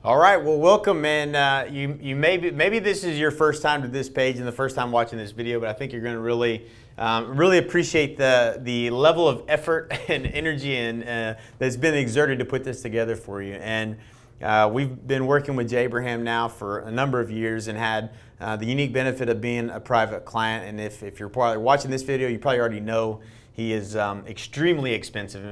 All right, well, welcome, and you maybe this is your first time to this page and the first time watching this video, but I think you're going to really appreciate the level of effort and energy that's been exerted to put this together for you. And we've been working with Jay Abraham now for a number of years and had the unique benefit of being a private client. And if you're probably watching this video, you probably already know he is extremely expensive,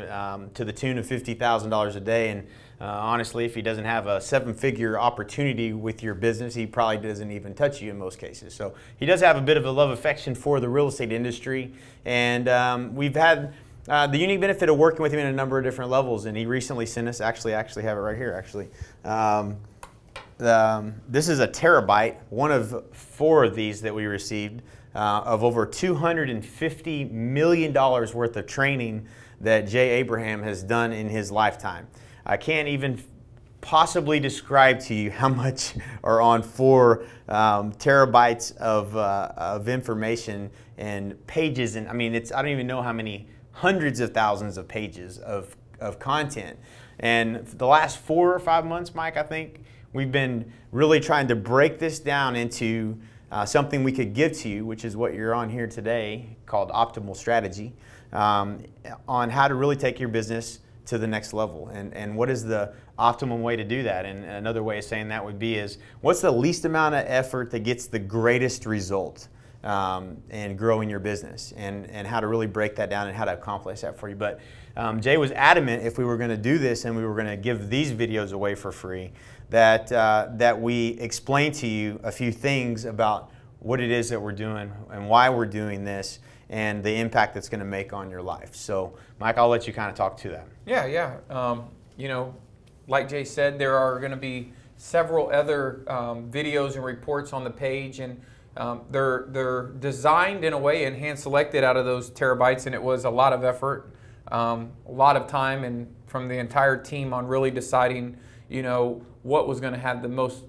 to the tune of $50,000 a day. And honestly, if he doesn't have a seven-figure opportunity with your business, he probably doesn't even touch you in most cases. So he does have a bit of a love affection for the real estate industry, and we've had the unique benefit of working with him in a number of different levels. And he recently sent us, actually have it right here. This is a terabyte, one of 4 of these that we received, of over $250 million worth of training that Jay Abraham has done in his lifetime. I can't even possibly describe to you how much are on 4 terabytes of information and pages, and I mean, I don't even know how many hundreds of thousands of pages of content. And for the last 4 or 5 months, Mike, I think we've been really trying to break this down into something we could give to you, which is what you're on here today, called Optimal Strategy, on how to really take your business to the next level, and what is the optimum way to do that. And another way of saying that would be is, what's the least amount of effort that gets the greatest result in growing your business, and how to really break that down and how to accomplish that for you. But Jay was adamant, if we were going to do this and we were going to give these videos away for free, that we explain to you a few things about what it is that we're doing and why we're doing this, and the impact that's going to make on your life. So, Mike, I'll let you kind of talk to that. Yeah. You know, like Jay said, there are going to be several other videos and reports on the page, and they're designed in a way and hand-selected out of those terabytes, and it was a lot of effort, a lot of time, and from the entire team on really deciding, you know, what was going to have the most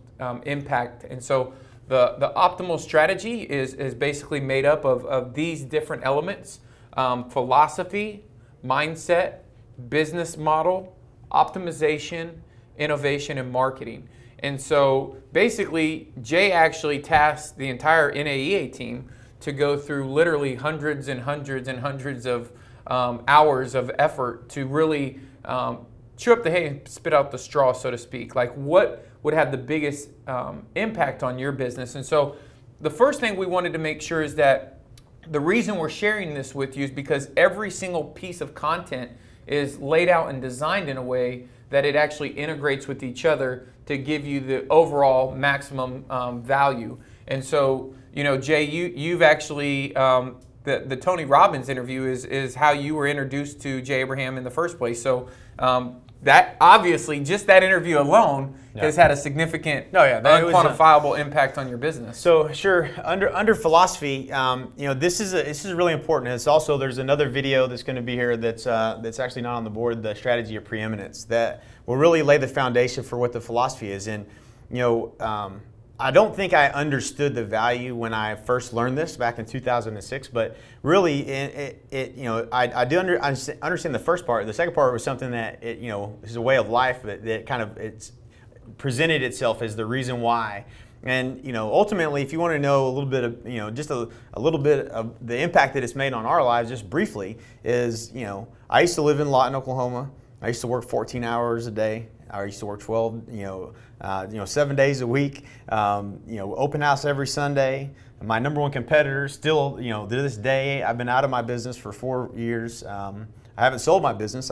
impact. And so the optimal strategy is basically made up of these different elements: philosophy, mindset, business model, optimization, innovation, and marketing. And so basically, Jay actually tasked the entire NAEA team to go through literally hundreds and hundreds and hundreds of hours of effort to really chew up the hay and spit out the straw, so to speak. Like, what would have the biggest impact on your business? And so the first thing we wanted to make sure is that the reason we're sharing this with you is because every single piece of content is laid out and designed in a way that it actually integrates with each other to give you the overall maximum value. And so, you know, Jay, you've actually, the Tony Robbins interview is how you were introduced to Jay Abraham in the first place. So that obviously, just that interview alone has had a significant, unquantifiable impact on your business. So sure, under philosophy, you know, this is really important. And it's also, there's another video that's going to be here that's actually not on the board, the Strategy of Preeminence, that will really lay the foundation for what the philosophy is. And you know, I don't think I understood the value when I first learned this back in 2006, but really, you know, I understand the first part. The second part was something that you know, is a way of life that kind of it's presented itself as the reason why. And you know, ultimately, if you want to know a little bit of, you know, just a little bit of the impact that it's made on our lives, just briefly, is, you know, I used to live in Lawton, Oklahoma. I used to work 14 hours a day. I used to work 12, 7 days a week. Open house every Sunday. My number one competitor, still, you know, to this day, I've been out of my business for 4 years. I haven't sold my business.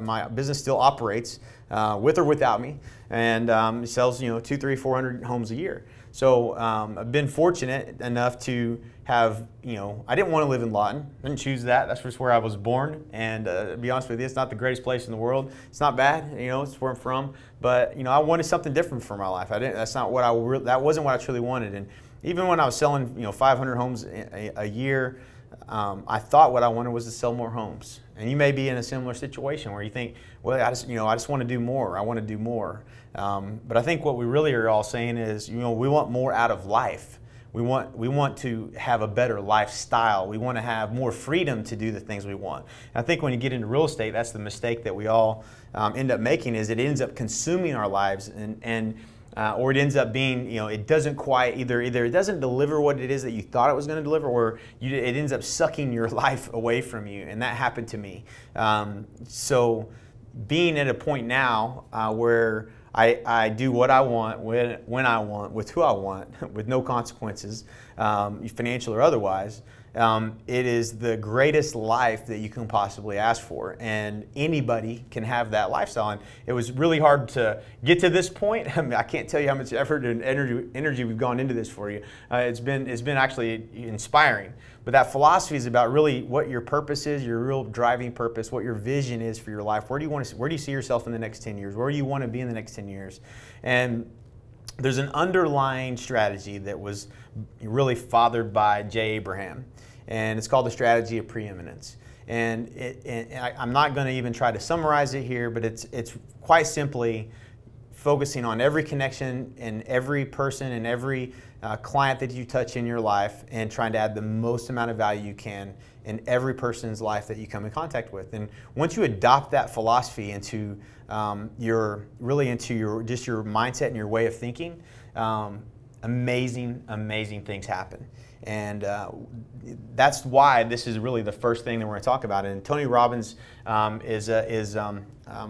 My business still operates with or without me, and it sells, 200, 300, 400 homes a year. So I've been fortunate enough to have, I didn't want to live in Lawton. I didn't choose that. That's just where I was born. And to be honest with you, it's not the greatest place in the world. It's not bad, it's where I'm from. But I wanted something different for my life. That wasn't what I truly wanted. And even when I was selling, 500 homes a year, I thought what I wanted was to sell more homes. And you may be in a similar situation where you think, well, I just want to do more. I want to do more. But I think what we really are all saying is, we want more out of life. We want to have a better lifestyle. We want to have more freedom to do the things we want. And I think when you get into real estate, that's the mistake that we all end up making, is it ends up consuming our lives, or it ends up being, it doesn't quite, either it doesn't deliver what it is that you thought it was going to deliver, or it ends up sucking your life away from you. And that happened to me. So being at a point now where I do what I want, when I want, with who I want, with no consequences, financial or otherwise, it is the greatest life that you can possibly ask for, and anybody can have that lifestyle. And it was really hard to get to this point. I mean, I can't tell you how much effort and energy we've gone into this for you. It's been actually inspiring. But that philosophy is about really what your purpose is, your real driving purpose, what your vision is for your life. Where do you see yourself in the next 10 years? Where do you want to be in the next 10 years? And there's an underlying strategy that was really fathered by Jay Abraham, and it's called the Strategy of Preeminence. And I'm not going to even try to summarize it here, but it's quite simply focusing on every connection and every person and every client that you touch in your life, and trying to add the most amount of value you can in every person's life that you come in contact with. And once you adopt that philosophy into your mindset and your way of thinking, amazing things happen. And that's why this is really the first thing that we're going to talk about. And Tony Robbins is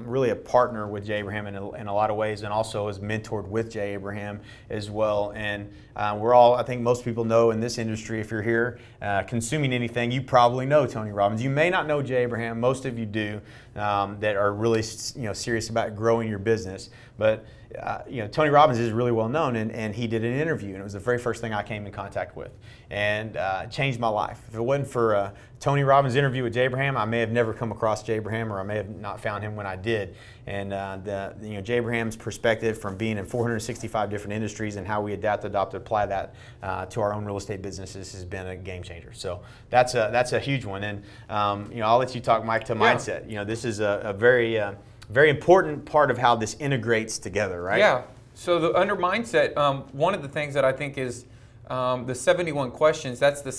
really a partner with Jay Abraham in a lot of ways, and also is mentored with Jay Abraham as well. And we're all, I think most people know in this industry, if you're here consuming anything, you probably know Tony Robbins. You may not know Jay Abraham. Most of you do, that are really serious about growing your business. But Tony Robbins is really well known, and he did an interview, and it was the very first thing I came in contact with, and changed my life. If it wasn't for Tony Robbins' interview with Jay Abraham, I may have never come across Jay Abraham, or I may have not found him when I did. And Jay Abraham's perspective from being in 465 different industries and how we adopt, apply that to our own real estate businesses has been a game changer. So that's a huge one. And I'll let you talk, Mike, to mindset. This is a very important part of how this integrates together, right? Yeah. So under mindset, one of the things that I think is the 71 questions. That's the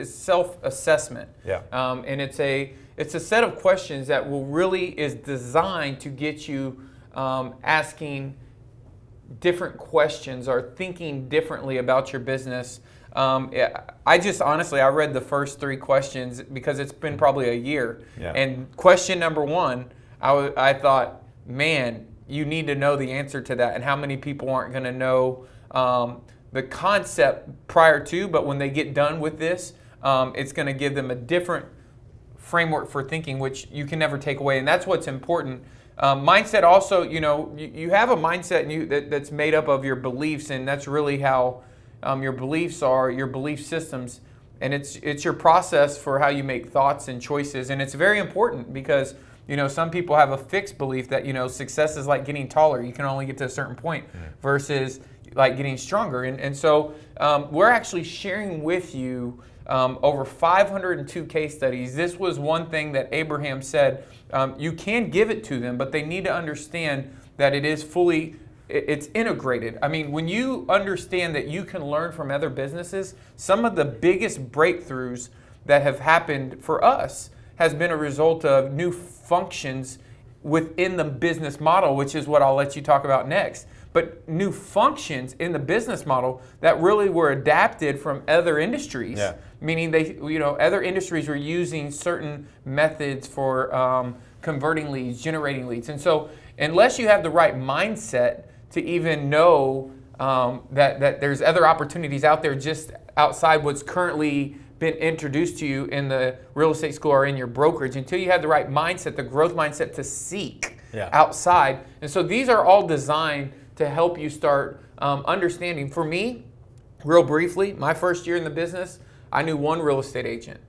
self-assessment. Yeah. And it's a set of questions that is designed to get you asking different questions or thinking differently about your business. I read the first 3 questions because it's been probably a year. Yeah. And question number 1, I thought, man, you need to know the answer to that, and how many people aren't going to know the concept prior to, but when they get done with this, it's going to give them a different framework for thinking, which you can never take away, and that's what's important. Mindset also, you have a mindset that's made up of your beliefs, and that's really how your beliefs are, your belief systems, and it's your process for how you make thoughts and choices, and it's very important because some people have a fixed belief that success is like getting taller. You can only get to a certain point, versus like getting stronger. And so we're actually sharing with you over 502 case studies. This was one thing that Abraham said. You can give it to them, but they need to understand that it's integrated. I mean, when you understand that you can learn from other businesses, some of the biggest breakthroughs that have happened for us has been a result of new functions within the business model, which is what I'll let you talk about next. But new functions in the business model that really were adapted from other industries. Yeah. Meaning other industries were using certain methods for converting leads, generating leads. And so unless you have the right mindset to even know that there's other opportunities out there just outside what's currently been introduced to you in the real estate school or in your brokerage, until you have the right mindset, the growth mindset to seek outside. And so these are all designed to help you start understanding. For me, real briefly, my first year in the business, I knew one real estate agent.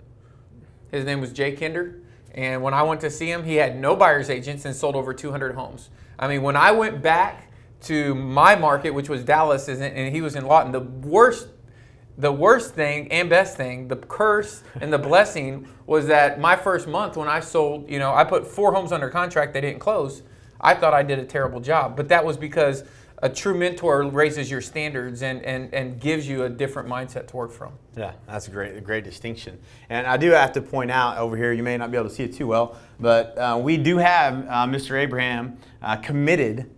His name was Jay Kinder. And when I went to see him, he had no buyer's agents and sold over 200 homes. I mean, when I went back to my market, which was Dallas, and he was in Lawton, the worst thing and best thing, the curse and the blessing, was that my first month when I sold, I put 4 homes under contract that didn't close. I thought I did a terrible job, but that was because a true mentor raises your standards and gives you a different mindset to work from. Yeah, that's a great distinction. And I do have to point out over here, you may not be able to see it too well, but we do have Mr. Abraham committed.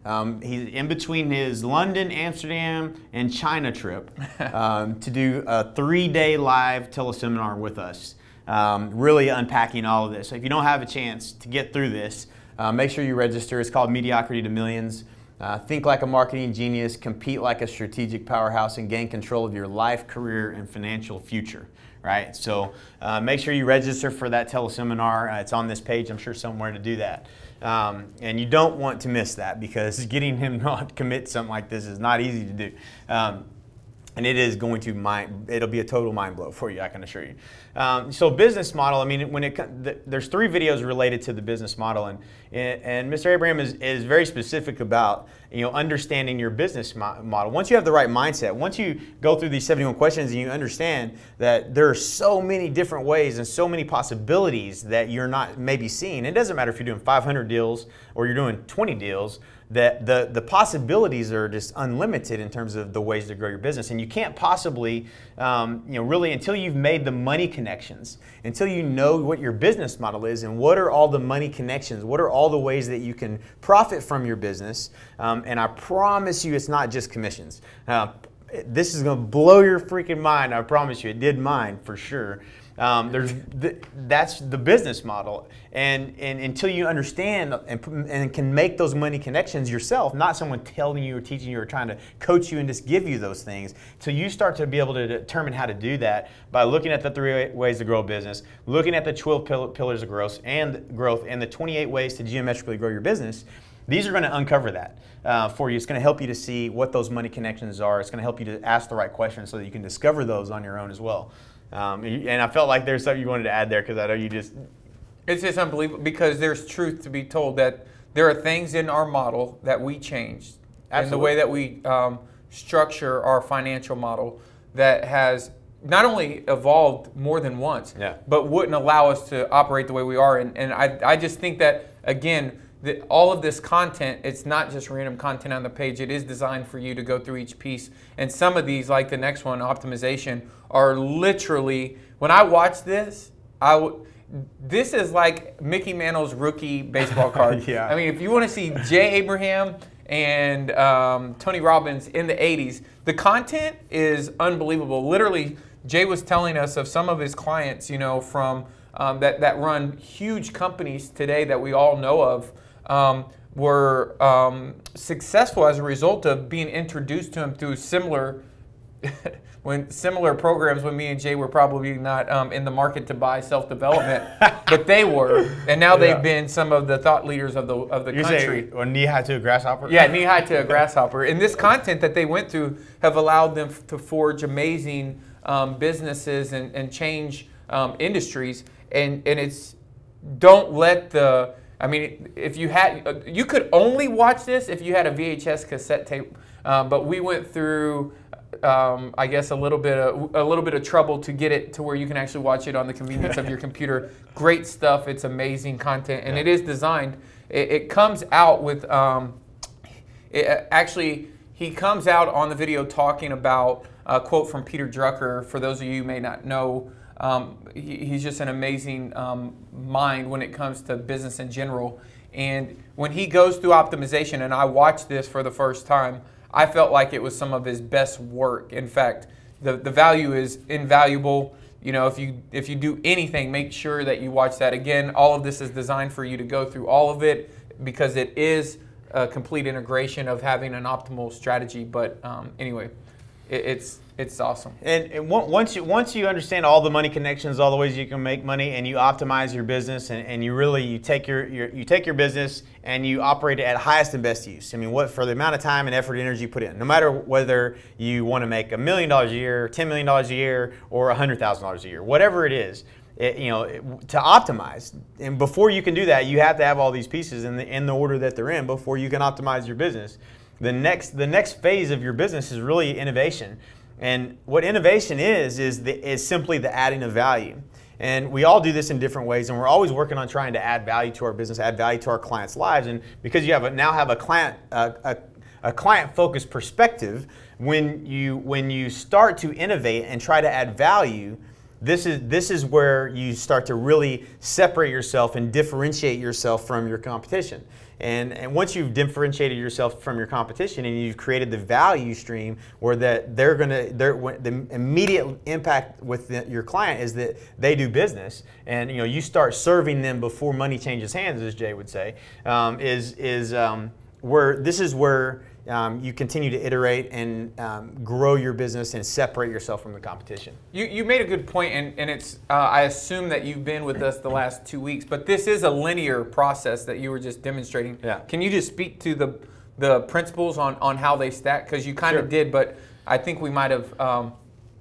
He's in between his London, Amsterdam, and China trip to do a 3-day live teleseminar with us, really unpacking all of this. So if you don't have a chance to get through this, make sure you register. It's called Mediocrity to Millions. Think like a marketing genius, compete like a strategic powerhouse, and gain control of your life, career, and financial future. Right? So make sure you register for that teleseminar. It's on this page, I'm sure, somewhere to do that. And you don't want to miss that, because getting him not to commit something like this is not easy to do. And it is going to it'll be a total mind blow for you, I can assure you. So business model, I mean, there's 3 videos related to the business model, and Mr. Abraham is very specific about, understanding your business model. Once you have the right mindset, once you go through these 71 questions and you understand that there are so many different ways and so many possibilities that you're not maybe seeing. It doesn't matter if you're doing 500 deals or you're doing 20 deals. That the possibilities are just unlimited in terms of the ways to grow your business, and you can't possibly, really, until you've made the money connections, until you know what your business model is and what are all the money connections, what are all the ways that you can profit from your business, and I promise you, it's not just commissions. This is going to blow your freaking mind. I promise you, it did mine for sure. That's the business model, and until you understand and can make those money connections yourself, not someone telling you or teaching you or trying to coach you and just give you those things, till you start to be able to determine how to do that by looking at the 3 ways to grow a business, looking at the 12 pillars of growth and the 28 ways to geometrically grow your business. These are going to uncover that for you. It's going to help you to see what those money connections are. It's going to help you to ask the right questions so that you can discover those on your own as well. And I felt like there's something you wanted to add there, because I know you just... It's just unbelievable, because there's truth to be told that there are things in our model that we changed. Absolutely. And the way that we structure our financial model that has not only evolved more than once, but wouldn't allow us to operate the way we are. And I just think that, again, all of this content, it's not just random content on the page. It is designed for you to go through each piece. And some of these, like the next one, optimization, are literally, when I watch this, this is like Mickey Mantle's rookie baseball card. Yeah. I mean, if you want to see Jay Abraham and Tony Robbins in the 80s, the content is unbelievable. Literally, Jay was telling us of some of his clients, from that run huge companies today that we all know of, were successful as a result of being introduced to him through similar programs when me and Jay were probably not in the market to buy self-development, but they were, and now they've been some of the thought leaders of the country. Or knee-high to a grasshopper? Yeah, knee-high to a grasshopper. And this content that they went through have allowed them to forge amazing businesses and change industries. And it's, don't let the, I mean, if you had, you could only watch this if you had a VHS cassette tape, but we went through, I guess, a little bit of trouble to get it to where you can actually watch it on the convenience of your computer. Great stuff. It's amazing content, and it is designed. It comes out with, actually, he comes out on the video talking about a quote from Peter Drucker. For those of you who may not know, he's just an amazing mind when it comes to business in general. And when he goes through optimization, and I watched this for the first time, I felt like it was some of his best work. In fact, the value is invaluable. You know, if you do anything, make sure that you watch that. Again, all of this is designed for you to go through all of it, because it is a complete integration of having an optimal strategy. But anyway, it's awesome. And once you understand all the money connections, all the ways you can make money, and you optimize your business, and you take your business and you operate it at highest and best use. I mean, for the amount of time and effort and energy you put in, no matter whether you want to make $1 million a year, $10 million a year, or $100,000 a year, whatever it is, to optimize. And before you can do that, you have to have all these pieces in the order that they're in before you can optimize your business. The next phase of your business is really innovation. And what innovation is simply the adding of value. And we all do this in different ways, and we're always working on trying to add value to our business, add value to our clients' lives. And because you now have a a client-focused perspective, when you start to innovate and try to add value, this is where you start to really separate yourself and differentiate yourself from your competition. And once you've differentiated yourself from your competition and you've created the value stream where that the immediate impact with your client is that they do business, and you start serving them before money changes hands, as Jay would say, where you continue to iterate and grow your business and separate yourself from the competition. You made a good point, and it's I assume that you've been with us the last 2 weeks, but this is a linear process that you were just demonstrating. Yeah. Can you just speak to the principles on how they stack? Because you kind of did, but I think we might have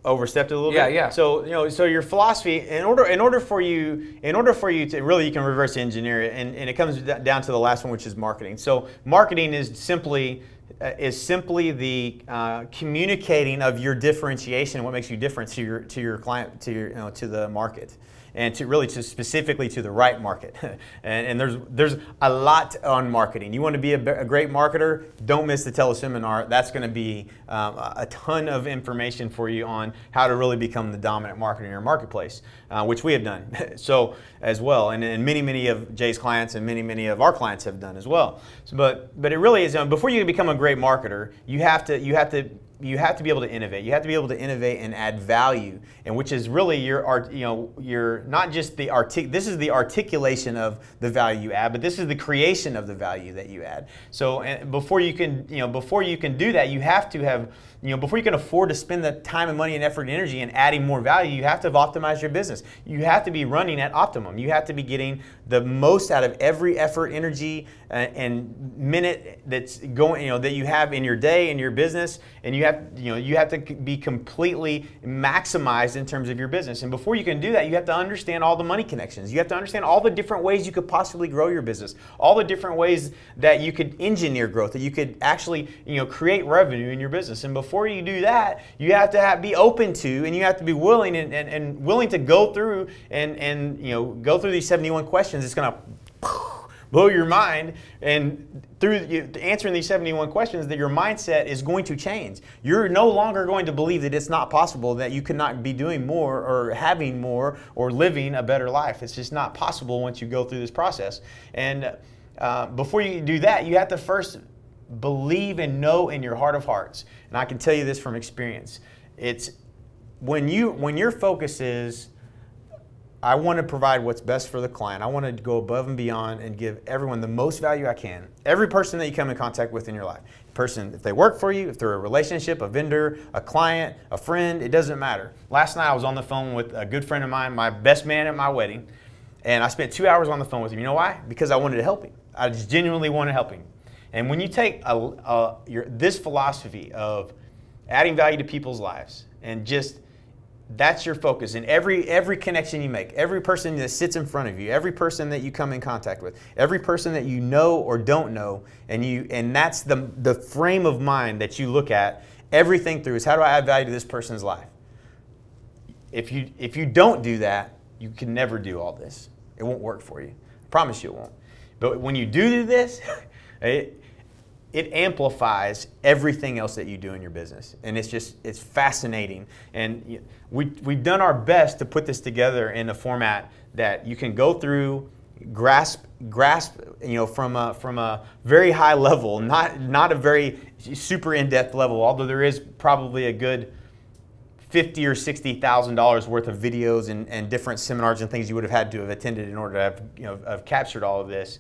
overstepped it a little bit. Yeah, yeah. So so your philosophy, in order for you to really, you can reverse engineer it, and it comes down to the last one, which is marketing. So marketing is simply the communicating of your differentiation and what makes you different to your client, to the market, and specifically to the right market. and there's a lot on marketing. You want to be a great marketer, don't miss the teleseminar. That's going to be a ton of information for you on how to really become the dominant marketer in your marketplace, which we have done so as well, and many of Jay's clients and many of our clients have done as well. So, but it really is, before you can become a great marketer, you have to be able to innovate. You have to be able to innovate and add value, and which is really your not just this is the articulation of the value you add, but this is the creation of the value that you add. So before you can do that, you have to have, before you can afford to spend the time and money and effort and energy in adding more value, you have to have optimized your business. You have to be running at optimum. You have to be getting the most out of every effort, energy, and minute that's going, that you have in your day, in your business, and you have to be completely maximized in terms of your business. And before you can do that, you have to understand all the money connections. You have to understand all the different ways you could possibly grow your business, all the different ways that you could engineer growth, that you could actually, create revenue in your business. And before you do that, you have to be open to, and you have to be willing and willing to go through and go through these 71 questions. It's going to blow your mind, and through answering these 71 questions, that your mindset is going to change. You're no longer going to believe that it's not possible, that you cannot be doing more or having more or living a better life. It's just not possible once you go through this process. And before you do that, you have to first believe and know in your heart of hearts. And I can tell you this from experience. It's when your focus is, I want to provide what's best for the client. I want to go above and beyond and give everyone the most value I can. Every person that you come in contact with in your life. Person, if they work for you, if they're a relationship, a vendor, a client, a friend, it doesn't matter. Last night I was on the phone with a good friend of mine, my best man at my wedding, and I spent 2 hours on the phone with him. You know why? Because I wanted to help him. I just genuinely wanted to help him. And when you take this philosophy of adding value to people's lives, and just that's your focus in every connection you make, every person that sits in front of you, every person that you come in contact with, every person that you know or don't know, and that's the frame of mind that you look at everything through, is how do I add value to this person's life? If you don't do that, you can never do all this. It won't work for you. I promise you it won't. But when you do this, it amplifies everything else that you do in your business, and it's fascinating. And we've done our best to put this together in a format that you can go through, grasp, from a very high level, not a very super in-depth level. Although there is probably a good $50,000 or $60,000 worth of videos and different seminars and things you would have had to have attended in order to have captured all of this.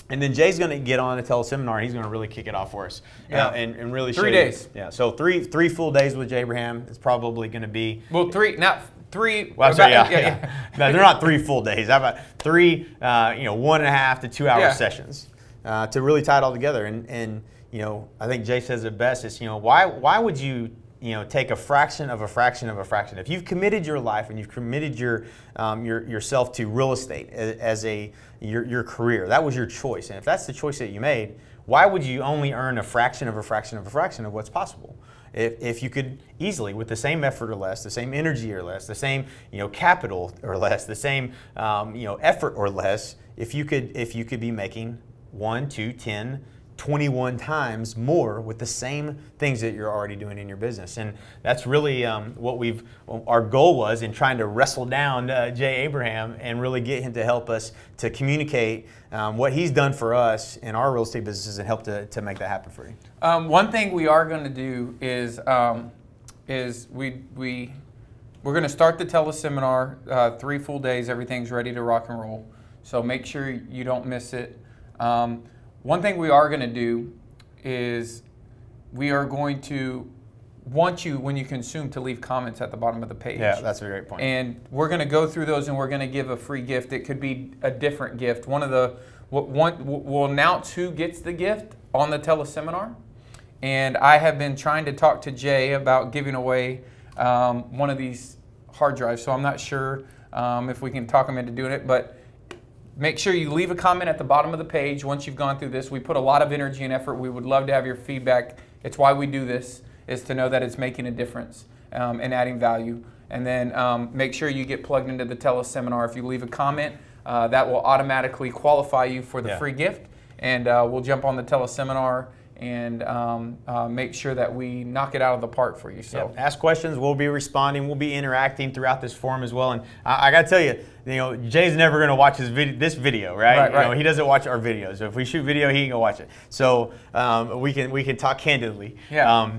And then Jay's going to get on a teleseminar, and he's going to really kick it off for us. And really show 3 days. Yeah, so three full days with Jay Abraham. It's probably going to be... Well, three. Well, sorry, yeah. No, they're not 3 full days. How about 3, 1.5 to 2 hour sessions to really tie it all together. And I think Jay says it best. Is why would you take a fraction of a fraction of a fraction? If you've committed your life and you've committed yourself to real estate as your career, that was your choice. And if that's the choice that you made, why would you only earn a fraction of a fraction of a fraction of what's possible? If you could easily, with the same effort or less, the same energy or less, the same capital or less, the same effort or less, if you could be making 1, 2, 10, 21 times more with the same things that you're already doing in your business. And that's really our goal was in trying to wrestle down Jay Abraham and really get him to help us to communicate what he's done for us in our real estate businesses and help to make that happen for you. One thing we are going to do is we're going to start the teleseminar 3 full days. Everything's ready to rock and roll. So make sure you don't miss it. One thing we are going to do is we are going to want you, when you consume, to leave comments at the bottom of the page. Yeah, that's a great point. And we're going to go through those, and we're going to give a free gift. It could be a different gift. We'll announce who gets the gift on the teleseminar. And I have been trying to talk to Jay about giving away one of these hard drives. So I'm not sure if we can talk him into doing it, but make sure you leave a comment at the bottom of the page once you've gone through this. We put a lot of energy and effort. We would love to have your feedback. It's why we do this, is to know that it's making a difference and adding value. And then make sure you get plugged into the teleseminar. If you leave a comment, that will automatically qualify you for the free gift. And we'll jump on the teleseminar and make sure that we knock it out of the park for you. So ask questions. We'll be responding. We'll be interacting throughout this forum as well. And I got to tell you, Jay's never going to watch this video, right? Right. He doesn't watch our videos. So if we shoot video, he can go watch it. So we can talk candidly. Yeah.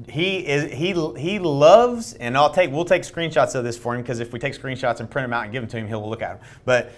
He loves, and we'll take screenshots of this for him, because if we take screenshots and print them out and give them to him, he'll look at them. But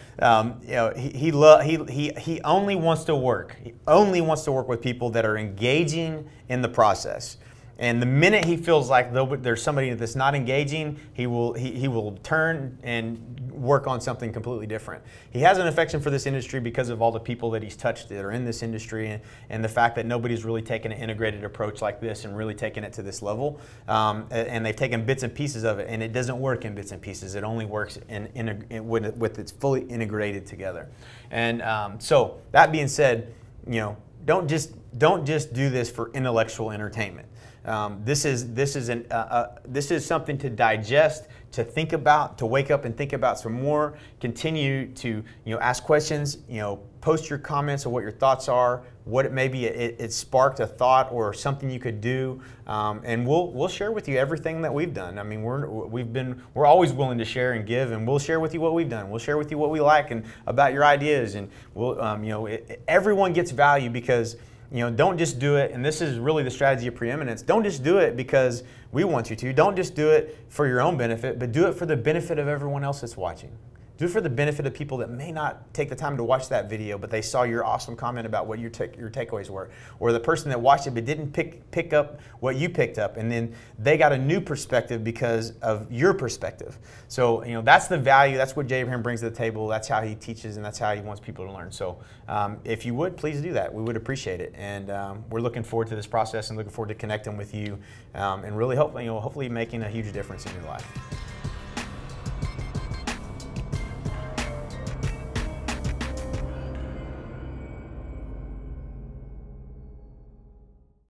he only wants to work. He only wants to work with people that are engaging in the process. And the minute he feels like there's somebody that's not engaging, he will turn and work on something completely different. He has an affection for this industry because of all the people that he's touched that are in this industry, and the fact that nobody's really taken an integrated approach like this and really taken it to this level. And they've taken bits and pieces of it, and it doesn't work in bits and pieces. It only works with it's fully integrated together. And so that being said, don't just do this for intellectual entertainment. This is something to digest, to think about, to wake up and think about some more. Continue to ask questions. Post your comments of what your thoughts are. What it may be, it sparked a thought or something you could do, and we'll share with you everything that we've done. I mean, we're always willing to share and give, and we'll share with you what we've done. We'll share with you what we like and about your ideas, and everyone gets value because. Don't just do it, and this is really the strategy of preeminence. Don't just do it because we want you to. Don't just do it for your own benefit, but do it for the benefit of everyone else that's watching. Do it for the benefit of people that may not take the time to watch that video, but they saw your awesome comment about what your takeaways were. Or the person that watched it but didn't pick up what you picked up, and then they got a new perspective because of your perspective. So that's the value. That's what Jay Abraham brings to the table. That's how he teaches, and that's how he wants people to learn. So if you would, please do that. We would appreciate it. And we're looking forward to this process and looking forward to connecting with you and really hopefully making a huge difference in your life.